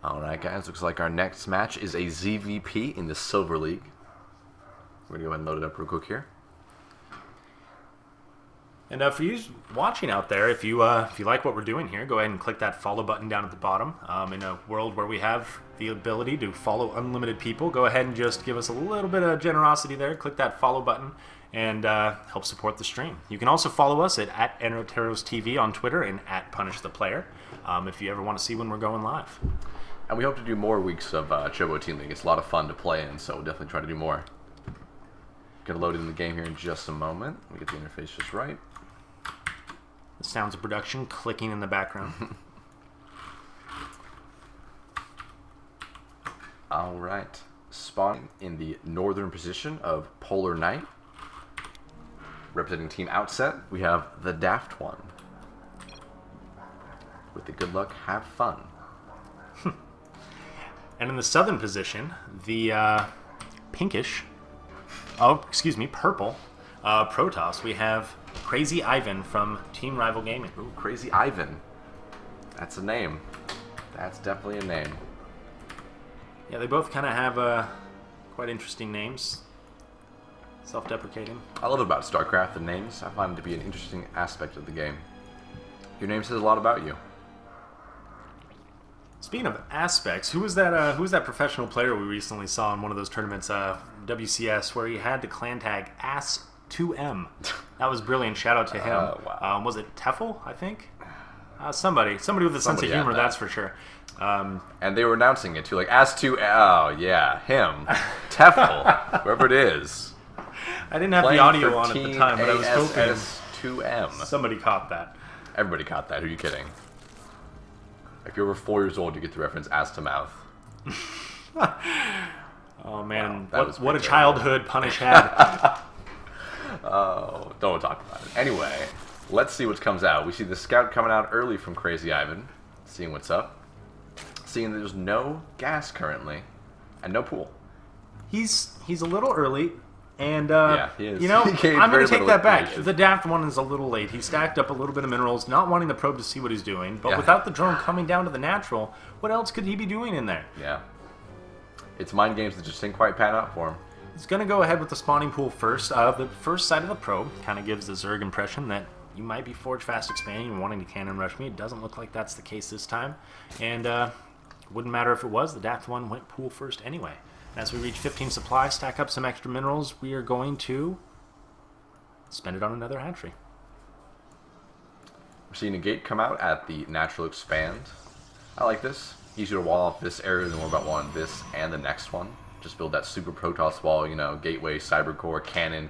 Alright guys, looks like our next match is a ZVP in the Silver League. We're going to go ahead and load it up real quick here. And for you watching out there, if you like what we're doing here, go ahead and click that follow button down at the bottom. In a world where we have the ability to follow unlimited people, go ahead and just give us a little bit of generosity there. Click that follow button and help support the stream. You can also follow us at EnoterosTV on Twitter and at PunishThePlayer if you ever want to see when we're going live. And we hope to do more weeks of Chobo Team League. It's a lot of fun to play in, so we'll definitely try to do more. Gonna load in the game here in just a moment. We get the interface just right. The sounds of production clicking in the background. Alright. Spawning in the northern position of Polar Knight. Representing Team Outset, we have TheDaftOne. With the good luck, have fun. And in the southern position, the purple Protoss, we have CrazyIvan from Team Rival Gaming. Ooh, CrazyIvan. That's a name. That's definitely a name. Yeah, they both kind of have quite interesting names. Self-deprecating. I love about StarCraft, the names. I find it to be an interesting aspect of the game. Your name says a lot about you. Speaking of aspects, who was that professional player we recently saw in one of those tournaments, WCS, where he had the clan tag Ass2M? That was brilliant. Shout out to him. Wow. Was it Teffel, I think? Somebody with a sense of humor, that's for sure. And they were announcing it too, like Ass2. Oh yeah, him, Teffel, whoever it is. I didn't have the audio on at the time, but I was hoping Ass2M. Somebody caught that. Everybody caught that. Who are you kidding? If you're over 4 years old, you get the reference ass to mouth. Oh man, wow, what a childhood Punish had. Oh, don't talk about it. Anyway, let's see what comes out. We see the scout coming out early from CrazyIvan, seeing what's up. Seeing that there's no gas currently, and no pool. He's a little early. And, yeah, he is. You know, I'm going to take that back. TheDaftOne is a little late. He stacked up a little bit of minerals, not wanting the probe to see what he's doing. But without the drone coming down to the natural, what else could he be doing in there? Yeah. It's mind games that just didn't quite pan out for him. He's going to go ahead with the spawning pool first. The first side of the probe kind of gives the Zerg impression that you might be Forge Fast expanding and wanting to cannon rush me. It doesn't look like that's the case this time. And wouldn't matter if it was. TheDaftOne went pool first anyway. As we reach 15 supply, stack up some extra minerals, we are going to spend it on another hatchery. We're seeing a gate come out at the natural expand. I like this. Easier to wall off this area than worry about wanting this and the next one. Just build that super Protoss wall, you know, gateway, cybercore, cannon.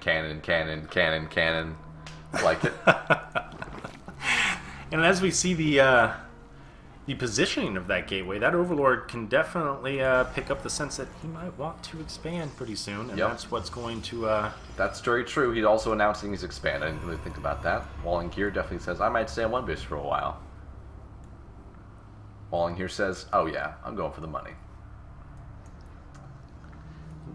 I like it. And as we see the positioning of that gateway, that Overlord can definitely pick up the sense that he might want to expand pretty soon, and that's what's going to... That's very true. He's also announcing he's expanding. I didn't really think about that. Walling Gear definitely says, I might stay on one base for a while. Walling here says, oh yeah, I'm going for the money.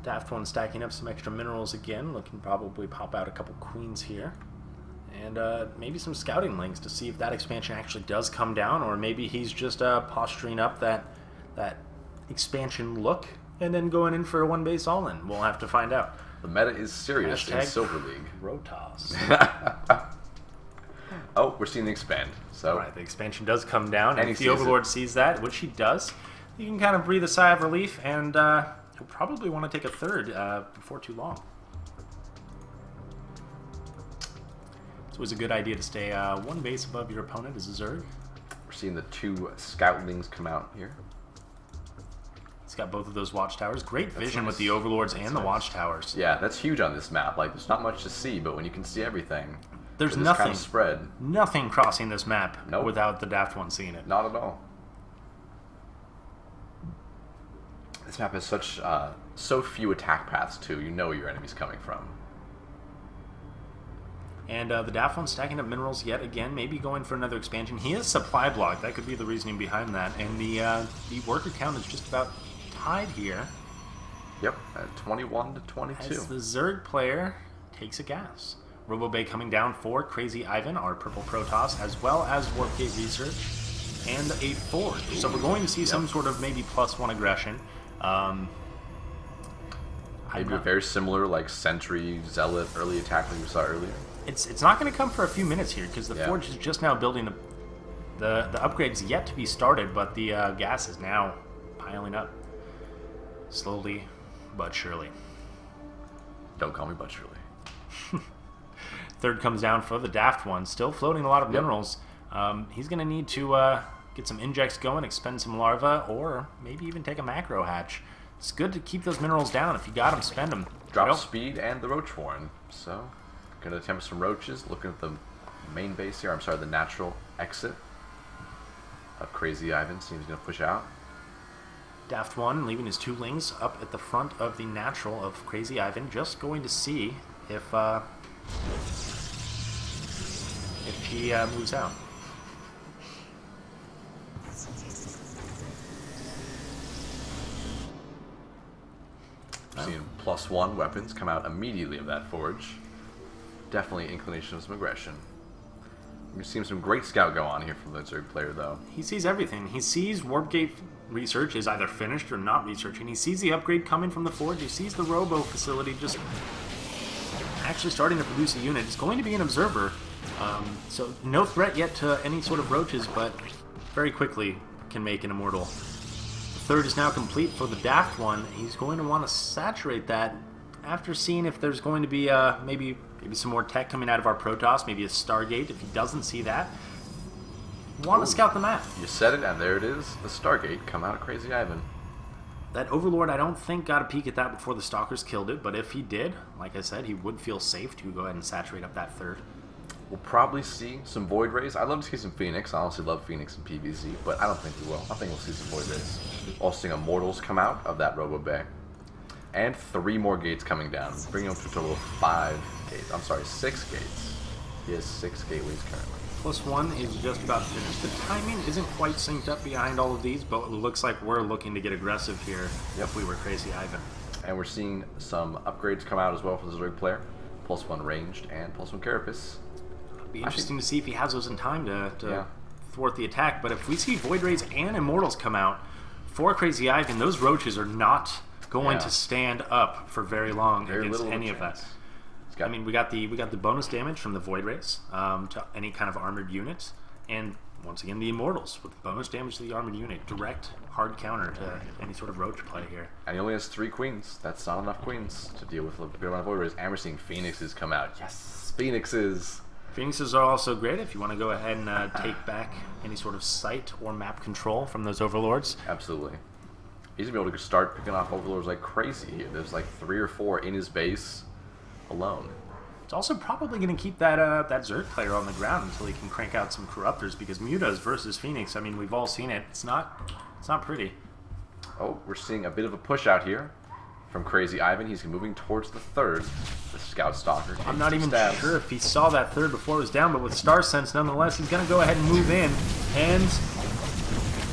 TheDaftOne stacking up some extra minerals again, looking to probably pop out a couple queens here. And maybe some scouting links to see if that expansion actually does come down, or maybe he's just posturing up that expansion look and then going in for a one base all in. We'll have to find out. The meta is serious in Silver League. Rotas. Oh, we're seeing the expand. So all right, the expansion does come down, and if the Overlord sees that, which he does, you can kind of breathe a sigh of relief, and he'll probably want to take a third before too long. It's always a good idea to stay one base above your opponent as a Zerg. We're seeing the two scoutlings come out here. It's got both of those watchtowers. Great vision with the Overlords and the watchtowers. Yeah, that's huge on this map. Like, there's not much to see, but when you can see everything, there's nothing kind of spread. Nothing crossing this map without TheDaftOne seeing it. Not at all. This map has such so few attack paths too. You know where your enemy's coming from. And TheDaftOne stacking up minerals yet again, maybe going for another expansion. He has supply block. That could be the reasoning behind that. And the worker count is just about tied here. Yep, at 21 to 22. As the Zerg player takes a gas. RoboBay coming down for CrazyIvan, our purple Protoss, as well as Warpgate Research. and a forge. So we're going to see some sort of maybe +1 aggression. Maybe a very similar, like, Sentry, Zealot, early attack like we saw earlier. It's not going to come for a few minutes here, because the forge is just now building the upgrade's yet to be started, but the gas is now piling up. Slowly but surely. Don't call me but surely. Third comes down for the TheDaftOne, still floating a lot of minerals. He's going to need to get some injects going, expend some larva, or maybe even take a macro hatch. It's good to keep those minerals down. If you got them, spend them. Drop speed and the roach warren. So, gonna attempt some roaches. Looking at the main base here. I'm sorry, the natural exit of CrazyIvan. Seems gonna push out. TheDaftOne leaving his 2 lings up at the front of the natural of CrazyIvan. Just going to see if he moves out. Seeing +1 weapons come out immediately of that forge. Definitely inclination of some aggression. We're seeing some great scout go on here from the Zerg player, though. He sees everything. He sees Warp Gate research is either finished or not researching. He sees the upgrade coming from the forge. He sees the Robo facility just actually starting to produce a unit. It's going to be an observer. So no threat yet to any sort of roaches, but very quickly can make an immortal. Third is now complete for the TheDaftOne. He's going to want to saturate that after seeing if there's going to be maybe some more tech coming out of our Protoss, maybe a Stargate. If he doesn't see that, want to scout the map. You said it, and there it is. The Stargate come out of CrazyIvan. That Overlord, I don't think got a peek at that before the Stalkers killed it, but if he did, like I said, he would feel safe to go ahead and saturate up that third. We'll probably see some Void Rays. I'd love to see some Phoenix. I honestly love Phoenix and PvZ, but I don't think we will. I think we'll see some Void Rays. Also seeing Immortals come out of that Robo Bay. And 3 more gates coming down, bringing up to a total of 5 gates. I'm sorry, 6 gates. He has 6 gateways currently. +1 is just about finished. The timing isn't quite synced up behind all of these, but it looks like we're looking to get aggressive here if we were CrazyIvan. And we're seeing some upgrades come out as well for the Zerg player. +1 ranged and +1 carapace. It'll be interesting to see if he has those in time to thwart the attack. But if we see Void Rays and Immortals come out for CrazyIvan, those roaches are not going to stand up for very long against any of that. I mean, we got the bonus damage from the Void Rays to any kind of armored unit, and once again the Immortals with bonus damage to the armored unit, direct hard counter to any sort of roach play here. And he only has 3 queens. That's not enough queens to deal with a big amount of Void Rays. And we're seeing Phoenixes come out. Yes, Phoenixes. Phoenixes are also great if you want to go ahead and take back any sort of site or map control from those Overlords. Absolutely. He's going to be able to start picking off Overlords like crazy here. There's like 3 or 4 in his base alone. It's also probably going to keep that Zerg player on the ground until he can crank out some Corruptors, because Mutas versus Phoenix, I mean, we've all seen it. It's not pretty. Oh, we're seeing a bit of a push out here from CrazyIvan. He's moving towards the third. The Scout Stalker. I'm not even sure if he saw that third before it was down, but with Star Sense, nonetheless, he's going to go ahead and move in, and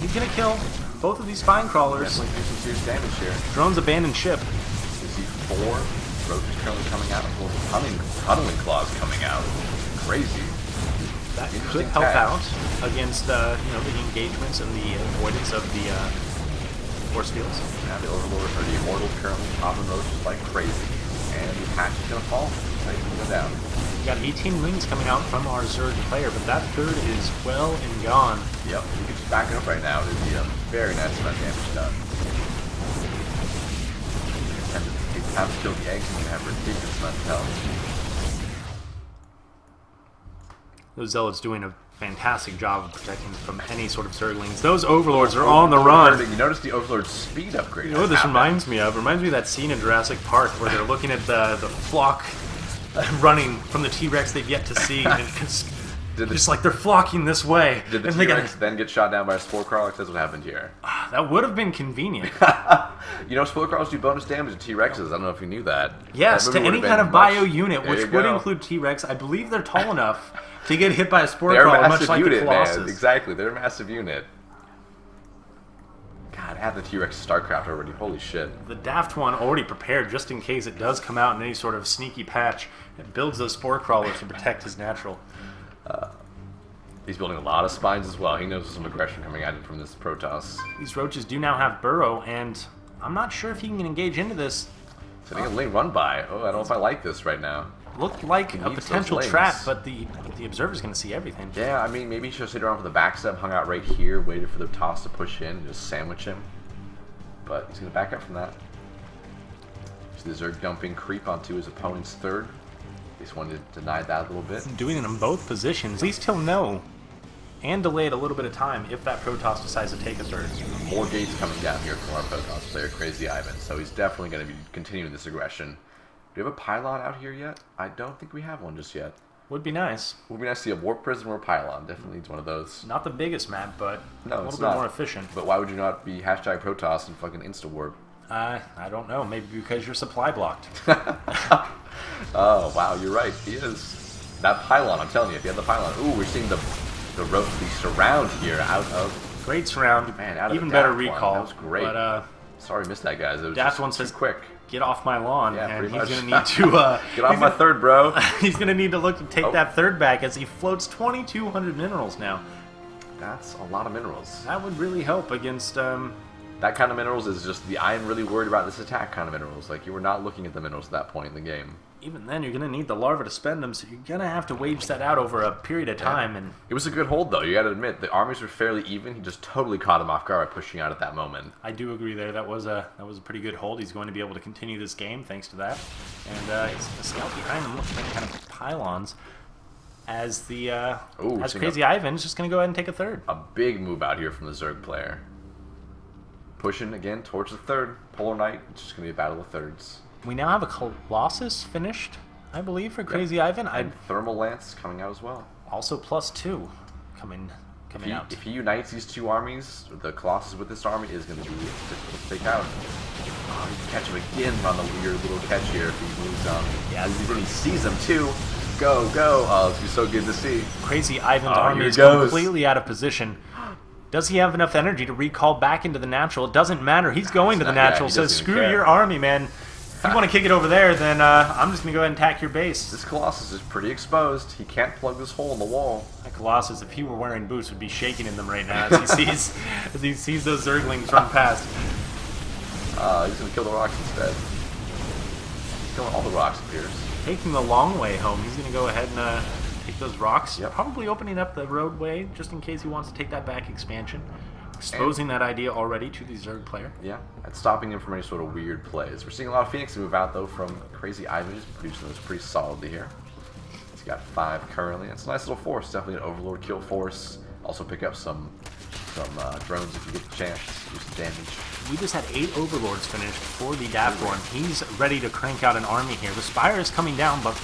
he's going to kill both of these Spine Crawlers. Definitely do some serious damage here. Drones abandoned ship. You see 4 roaches currently coming out, Huddling Claws coming out. Crazy. That could help out against the engagements and the avoidance of the force fields. Now the Overlord or the Immortals currently popping roaches like crazy, and the hatch is gonna fall. It's gonna go down. We got 18 wings coming out from our Zerg player, but that third is well and gone. Yep, you can just back it up right now. There'd be a very nice amount of damage done. And if you have to kill the eggs, you can have ridiculous amount of health. Those Zealots doing a fantastic job of protecting from any sort of Zerglings. Those Overlords are on the run. You notice the Overlord's speed upgrade. You know what this reminds me of? It reminds me of that scene in Jurassic Park where they're looking at the flock running from the T-Rex they've yet to see. And just like they're flocking this way. Did the T-Rex then get shot down by a Spore Crawler? That's what happened here. That would have been convenient. You know, Spore Crawlers do bonus damage to T-Rexes. I don't know if you knew that. Yes, to any kind of bio unit, which would include T-Rex. I believe they're tall enough to get hit by a Spore Crawler, much like the Colossus. Man. Exactly, they're a massive unit. God, I have the T-Rex StarCraft already. Holy shit. The TheDaftOne already prepared just in case it does come out in any sort of sneaky patch. It builds those Spore Crawlers to protect his natural. He's building a lot of spines as well. He knows there's some aggression coming at him from this Protoss. These roaches do now have burrow, and I'm not sure if he can engage into this. Setting a lane run by. Oh, I don't know if I like this right now. Looked like a potential trap, but the observer's going to see everything. Yeah, I mean, maybe he should have stayed around for the backstep, hung out right here, waited for the toss to push in, and just sandwich him. But he's going to back up from that. See the Zerg dumping creep onto his opponent's third. He just wanted to deny that a little bit. Doing it in both positions. At least he'll know. And delay it a little bit of time if that Protoss decides to take a third. More gates coming down here from our Protoss player, CrazyIvan. So he's definitely going to be continuing this aggression. Do we have a pylon out here yet? I don't think we have one just yet. Would be nice. Would be nice to see a warp prism or a pylon. Definitely needs one of those. Not the biggest map, but no, a little bit more efficient. But why would you not be hashtag Protoss and fucking insta-warp? I don't know. Maybe because you're supply blocked. Oh, wow, you're right. He is. That pylon, I'm telling you, if you have the pylon. Ooh, we're seeing the surround here out of... Great surround. Man, out of even better DaftOne. recall. That was great. But, sorry, missed that, guys. It was DaftOne just says, too quick. Get off my lawn, Yeah, and pretty he's much. going to need to... Get off my third, bro. He's going to need to look to take that third back as he floats 2,200 minerals now. That's a lot of minerals. That would really help against... That kind of minerals is just the I am really worried about this attack kind of minerals. Like, you were not looking at the minerals at that point in the game. Even then, you're going to need the larva to spend them, so you're going to have to wage that out over a period of time. And it was a good hold, though. You got to admit, the armies were fairly even. He just totally caught him off guard by pushing out at that moment. I do agree there. That was a pretty good hold. He's going to be able to continue this game thanks to that. And he's the scout behind him looking like kind of pylons. As CrazyIvan is just going to go ahead and take a third. A big move out here from the Zerg player. Pushing again towards the third. Polar Knight. It's just going to be a battle of thirds. We now have a Colossus finished, I believe, for CrazyIvan. And Thermal Lance coming out as well. Also +2 coming out. If he unites these two armies, the Colossus with this army is going to be difficult to take out. Oh, he can catch him again on the weird little catch here if he moves on. Yeah, he sees him too. Go, go. Oh, this is so good to see. CrazyIvan's army is completely out of position. Does he have enough energy to recall back into the natural? It doesn't matter. He's going to the natural. So screw your army, man. If you want to kick it over there, then I'm just going to go ahead and attack your base. This Colossus is pretty exposed. He can't plug this hole in the wall. That Colossus, if he were wearing boots, would be shaking in them right now as he sees those Zerglings run past. He's going to kill the rocks instead. He's killing all the rocks, it appears. Taking the long way home. He's going to go ahead and take those rocks. Yep. Probably opening up the roadway just in case he wants to take that back expansion. Exposing that idea already to the Zerg player. Yeah, and stopping him from any sort of weird plays. We're seeing a lot of Phoenix move out, though, from CrazyIvan. He's producing those pretty solidly here. He's got 5 currently. It's a nice little force. Definitely an Overlord kill force. Also pick up some drones if you get the chance. Do some damage. We just had 8 Overlords finished for the TheDaftOne. He's ready to crank out an army here. The Spire is coming down, but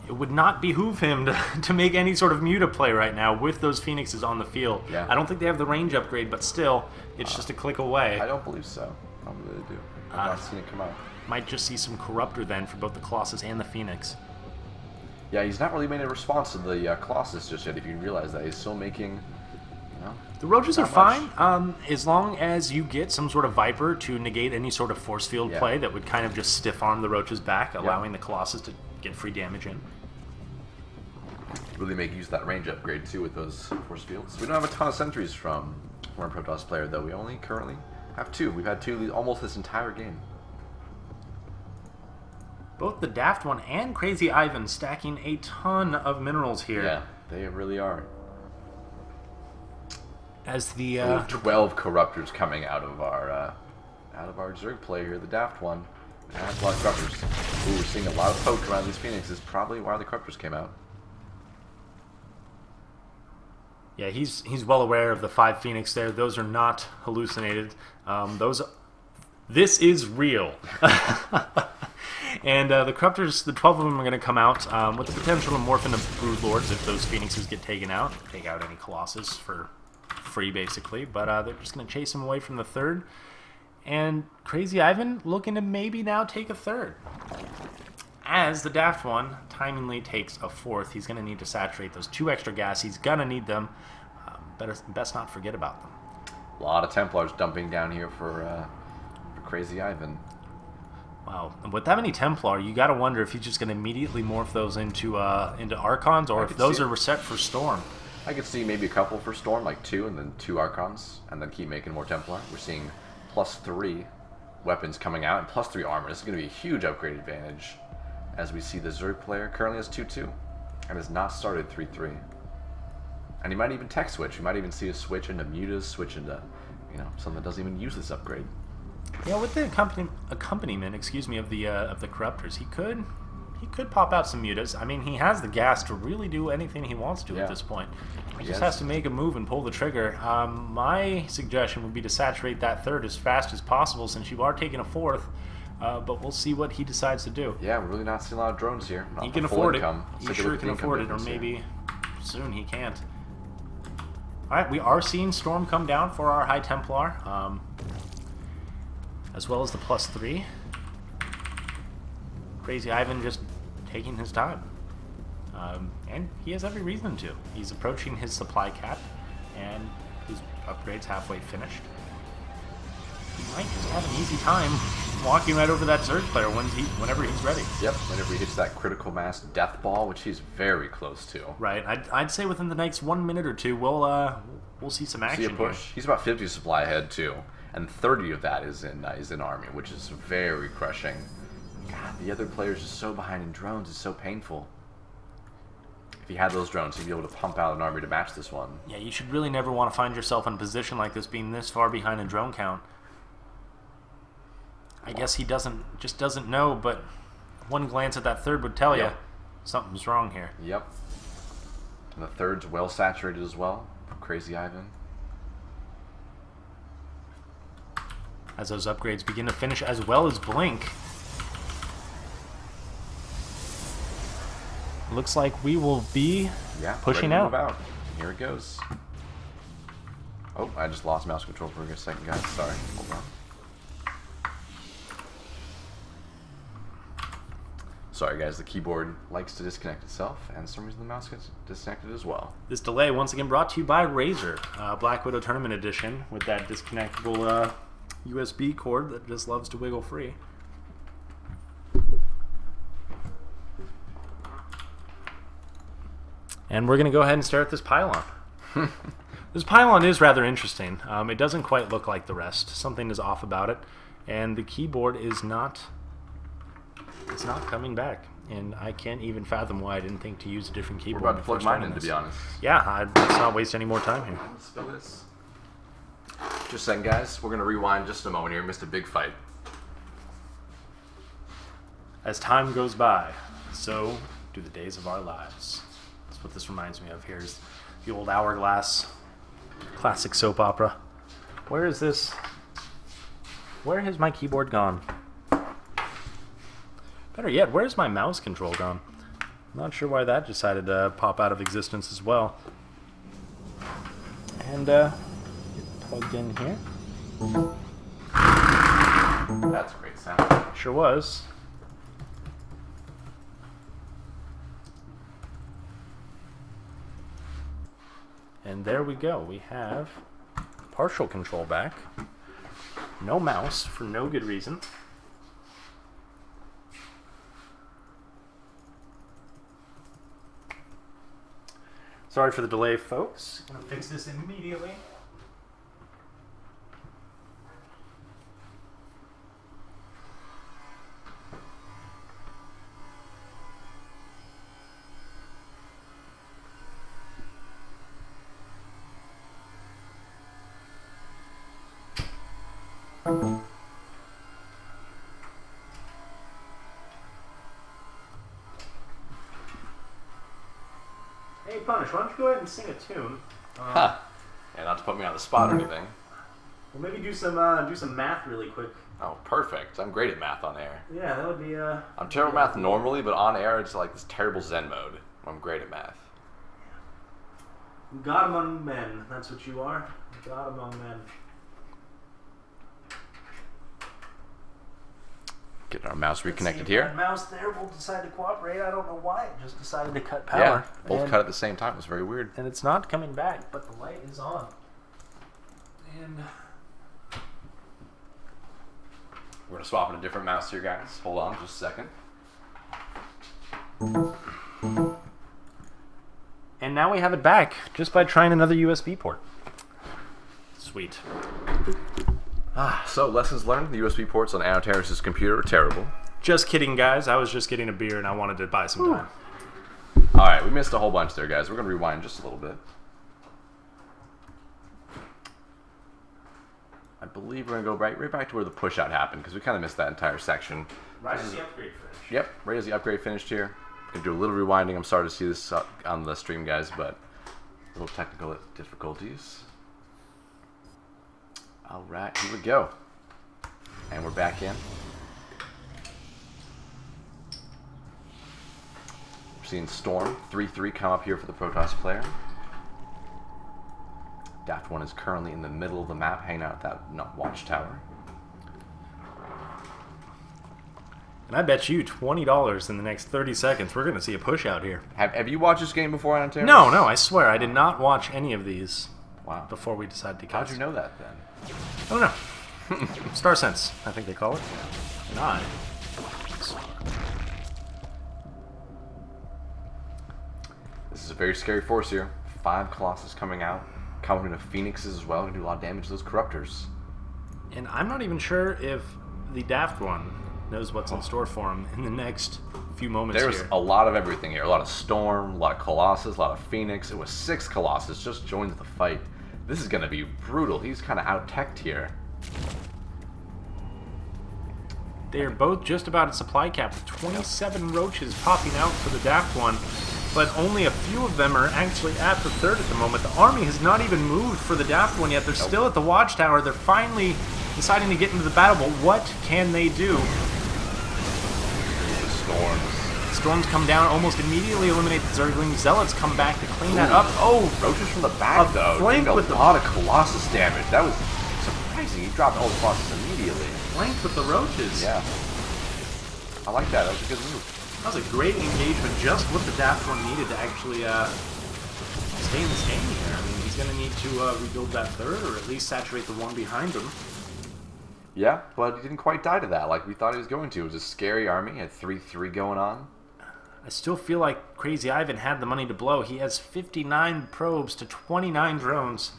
it would not behoove him to make any sort of Muta play right now with those Phoenixes on the field. Yeah. I don't think they have the range upgrade, but still, it's just a click away. I don't believe so. I don't really do. I've not seen it come out. Might just see some Corruptor then for both the Colossus and the Phoenix. Yeah, he's not really made a response to the Colossus just yet, if you realize that. He's still making, The Roaches are fine, as long as you get some sort of Viper to negate any sort of force field play that would kind of just stiff-arm the Roaches back, allowing the Colossus to get free damage in. Really make use of that range upgrade, too, with those force fields. We don't have a ton of sentries from our Protoss player, though. We only currently have 2. We've had 2 almost this entire game. Both the TheDaftOne and CrazyIvan stacking a ton of minerals here. Yeah, they really are. As the 12 Corruptors coming out of our Zerg player here, the TheDaftOne. That's a lot of Corruptors. Ooh, we're seeing a lot of poke around these Phoenixes. Probably why the Corruptors came out. Yeah, he's well aware of the 5 Phoenix there. Those are not hallucinated. This is real. And the Corruptors, the 12 of them are going to come out with the potential to morph into Broodlords if those Phoenixes get taken out. Take out any Colossus for free, basically. But they're just going to chase him away from the third. And CrazyIvan looking to maybe now take a third. As the TheDaftOne timingly takes a fourth, he's going to need to saturate those 2 extra gas. He's going to need them. Best not forget about them. A lot of Templars dumping down here for CrazyIvan. Wow, and with that many Templar, you got to wonder if he's just going to immediately morph those into Archons, or if those are reset for Storm. I could see maybe a couple for Storm, like 2, and then 2 Archons, and then keep making more Templar. We're seeing +3 weapons coming out, and +3 armor. This is going to be a huge upgrade advantage, as we see the Zerg player currently has 2-2, and has not started 3-3. And he might even tech switch. We might even see a switch into mutas, switch into, you know, something that doesn't even use this upgrade. Yeah, with the accompaniment, excuse me, of the corruptors, he could pop out some mutas. I mean, he has the gas to really do anything he wants to at this point. He just has to make a move and pull the trigger. My suggestion would be to saturate that third as fast as possible, since you are taking a fourth. But we'll see what he decides to do. Yeah, we're really not seeing a lot of drones here. Not he can afford it. He sure can afford it, or maybe soon he can't. All right, we are seeing Storm come down for our High Templar, as well as the +3. CrazyIvan just taking his time. And he has every reason to. He's approaching his supply cap, and his upgrade's halfway finished. He might just have an easy time walking right over that Zerg player whenever he's ready. Yep, whenever he hits that critical mass death ball, which he's very close to. Right, I'd say within the next 1 minute or two, we'll see some action. See a push. Here. He's about 50 supply ahead too, and 30 of that is in army, which is very crushing. God, the other player's just so behind in drones. It's so painful. If he had those drones, he'd be able to pump out an army to match this one. Yeah, you should really never want to find yourself in a position like this, being this far behind in drone count. I guess he just doesn't know, but one glance at that third would tell you something's wrong here. Yep. And the third's well saturated as well for CrazyIvan. As those upgrades begin to finish, as well as Blink. Looks like we will be pushing out. Move out. Here it goes. Oh, I just lost mouse control for a second, guys. Sorry. Hold on. Sorry, guys. The keyboard likes to disconnect itself, and for some reason the mouse gets disconnected as well. This delay, once again, brought to you by Razer. Black Widow Tournament Edition, with that disconnectable USB cord that just loves to wiggle free. And we're going to go ahead and start this pylon. This pylon is rather interesting. It doesn't quite look like the rest. Something is off about it. And the keyboard is not coming back. And I can't even fathom why I didn't think to use a different keyboard. We're about to plug mine in, to be honest. Yeah, let's not waste any more time here. Let's spill this. Just a second, guys. We're going to rewind just a moment here. Missed a big fight. As time goes by, so do the days of our lives. That's what this reminds me of. Here's the old Hourglass classic soap opera. Where is this? Where has my keyboard gone? Better yet, where's my mouse control gone? Not sure why that decided to pop out of existence as well. And plugged in here. That's a great sound. Sure was. And there we go. We have partial control back. No mouse for no good reason. Sorry for the delay, folks. Gonna fix this immediately. Hey, Punish, why don't you go ahead and sing a tune? Yeah, not to put me on the spot or anything. Well, maybe do some math really quick. Oh, perfect. I'm great at math on air. Yeah, that would be I'm terrible at math normally, but on air it's like this terrible Zen mode. I'm great at math. God among men. That's what you are. God among men. Getting our mouse reconnected here. That mouse there will decide to cooperate. I don't know why. It just decided to cut power. Yeah, both cut at the same time. It was very weird. And it's not coming back, but the light is on. And we're going to swap in a different mouse here, guys. Hold on just a second. And And now we have it back just by trying another USB port. Sweet. So, lessons learned. The USB ports on Annotaris' computer are terrible. Just kidding, guys. I was just getting a beer and I wanted to buy some time. Alright, we missed a whole bunch there, guys. We're going to rewind just a little bit. I believe we're going to go right back to where the push-out happened, because we kind of missed that entire section. Right as the upgrade finished. Yep, right as the upgrade finished here. Going to do a little rewinding. I'm sorry to see this on the stream, guys, but a little technical difficulties. Alright, here we go. And we're back in. We're seeing Storm 3-3 come up here for the Protoss player. DaftOne is currently in the middle of the map, hanging out at that watchtower. And I bet you $20 in the next 30 seconds we're going to see a push out here. Have you watched this game before, Annotaris? No, I swear. I did not watch any of these before we decided to cast. How'd you know that, then? I don't know. Star Sense, I think they call it. And I. This is a very scary force here. 5 Colossus coming out. Counting of Phoenixes as well. Going to do a lot of damage to those Corruptors. And I'm not even sure if the DaftOne knows what's in store for him in the next few moments There's here. a lot of everything here. A lot of Storm, a lot of Colossus, a lot of Phoenix. It was 6 Colossus just joined the fight. This is going to be brutal. He's kind of out-teched here. They are both just about at supply cap with 27 roaches popping out for the DaftOne, but only a few of them are actually at the third at the moment. The army has not even moved for the DaftOne yet. They're still at the watchtower. They're finally deciding to get into the battle, but what can they do? The Storms. Storms come down, almost immediately eliminate the Zergling. Zealots come back to clean that up. Oh, Roaches from the back, though. flank Doing with a lot of Colossus damage. That was surprising. He dropped all the Colossus immediately. flanked with the roaches. Yeah. I like that. That was a good move. That was a great engagement, just what the DaftOne needed to actually stay in this game here. I mean, he's going to need to rebuild that third, or at least saturate the one behind him. Yeah, but he didn't quite die to that like we thought he was going to. It was a scary army. He had 3-3 going on. I still feel like CrazyIvan had the money to blow. He has 59 probes to 29 drones.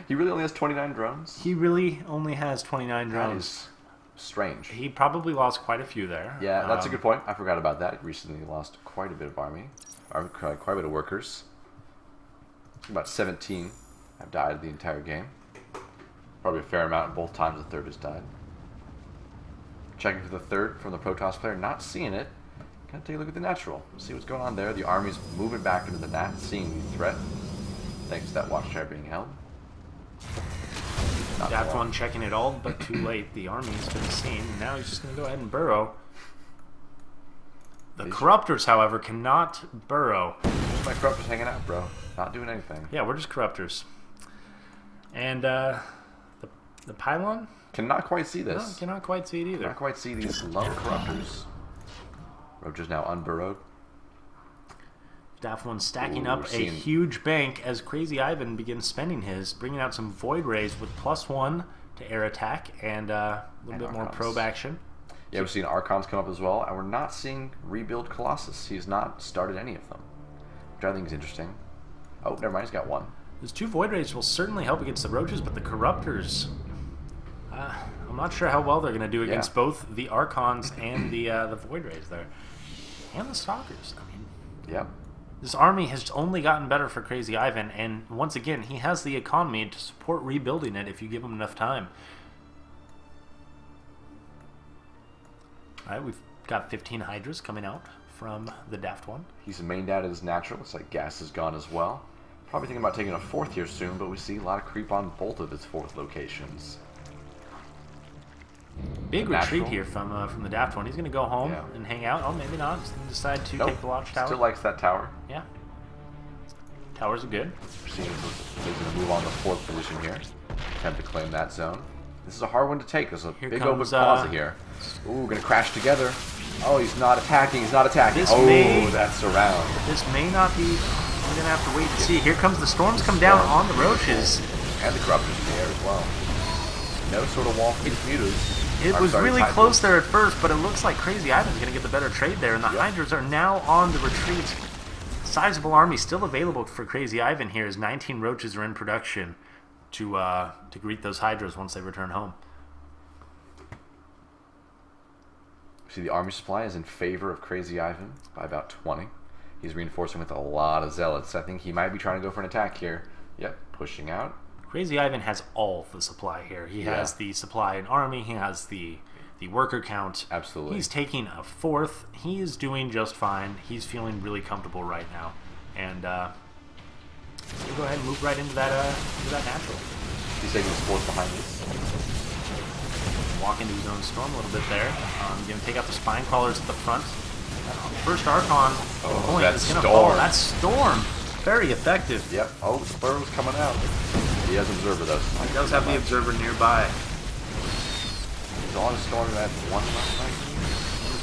He really only has 29 drones? He really only has 29 drones. That is strange. He probably lost quite a few there. Yeah, that's a good point. I forgot about that. He recently lost quite a bit of army. Or quite a bit of workers. About 17 have died the entire game. Probably a fair amount both times the third has died. Checking for the third from the Protoss player, not seeing it. Gonna take a look at the natural. See what's going on there. The army's moving back into the nat, seeing the threat. Thanks to that watchtower being held. DaftOne checking it all, but too late. The army's been seen. Now he's just going to go ahead and burrow. The Corruptors, however, cannot burrow. Just my Corruptors hanging out, bro. Not doing anything. Yeah, we're just Corruptors. And the Pylon? Cannot quite see this. No, cannot quite see it either. Cannot quite see these lone Corruptors. Roach now unburrowed. DaftOne stacking up a huge bank as CrazyIvan begins spending his, bringing out some Void Rays with +1 to air attack and a little bit more probe action. Yeah, we're seeing Archons come up as well, and we're not seeing rebuild Colossus. He's not started any of them, which I think is interesting. Oh, never mind, he's got 1. Those 2 Void Rays will certainly help against the Roaches, but the Corruptors, I'm not sure how well they're going to do against both the Archons and the Void Rays there. And the Stalkers. I mean, yeah. This army has only gotten better for CrazyIvan, and once again, he has the economy to support rebuilding it if you give him enough time. Alright, we've got 15 Hydras coming out from the DaftOne. He's mained out as natural. Looks like gas is gone as well. Probably thinking about taking a 4th here soon, but we see a lot of creep on both of his 4th locations. Big retreat here from the DaftOne. He's going to go home and hang out. Oh, maybe not. Decide to take the watchtower. Still likes that tower. Yeah. Towers are good. We're seeing he's going to move on to 4th position here. Attempt to claim that zone. This is a hard one to take. There's a big open plaza here. Ooh, going to crash together. Oh, he's not attacking. He's not attacking. That's around. This may not be. We're going to have to wait and see. Here comes the Storms come down on the Roaches. And the Corruptors in the air as well. No sort of wall for these mutas. It was really close there at first, but it looks like CrazyIvan's going to get the better trade there, and the Hydras are now on the retreat. sizable army still available for CrazyIvan here as 19 roaches are in production to greet those hydras once they return home. See, the army supply is in favor of CrazyIvan by about 20. He's reinforcing with a lot of zealots. I think he might be trying to go for an attack here. Yep, pushing out. CrazyIvan has all the supply here. He has the supply in army. He has the worker count. Absolutely. He's taking a fourth. He is doing just fine. He's feeling really comfortable right now. And we'll go ahead and move right into that natural. He's taking his fourth behind this. Walk into his own storm a little bit there. Going to take out the spine crawlers at the front. First Archon point is going to fall. That's Storm. Very effective. Yep. Oh, the Splur's coming out. He has Observer, though. He does have the Observer nearby. He's on Storm at 1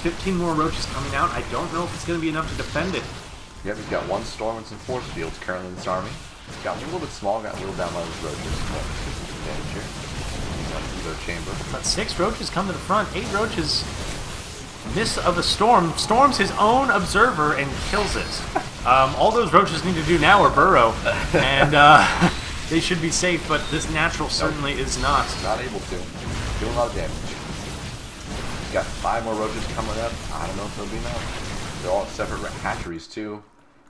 15 more roaches coming out. I don't know if it's going to be enough to defend it. Yep, he's got 1 Storm and some force fields currently in this army. Got a little bit small, got a little down by those roaches. But some damage here. Evo chamber. But 6 roaches come to the front. 8 roaches miss of a storm. Storms his own observer and kills it. All those roaches need to do now are burrow, and they should be safe. But this natural certainly is not. Not able to. Doing a lot of damage. He's got 5 more roaches coming up. I don't know if they'll be enough. They're all separate hatcheries too.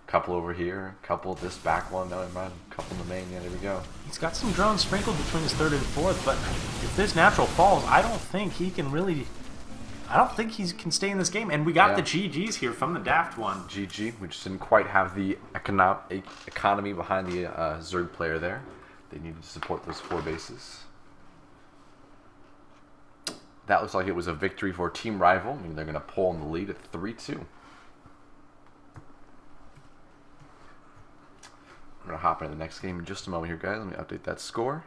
Couple over here, couple this back one, no, mind, couple in the main. Yeah, there we go. He's got some drones sprinkled between his 3rd and 4th, but if this natural falls, I don't think he can really. I don't think he can stay in this game. And we got the GGs here from the TheDaftOne. GG. We just didn't quite have the economy behind the Zerg player there. They needed to support those 4 bases. That looks like it was a victory for Team Rival. I mean, they're going to pull in the lead at 3-2. I'm going to hop into the next game in just a moment here, guys. Let me update that score.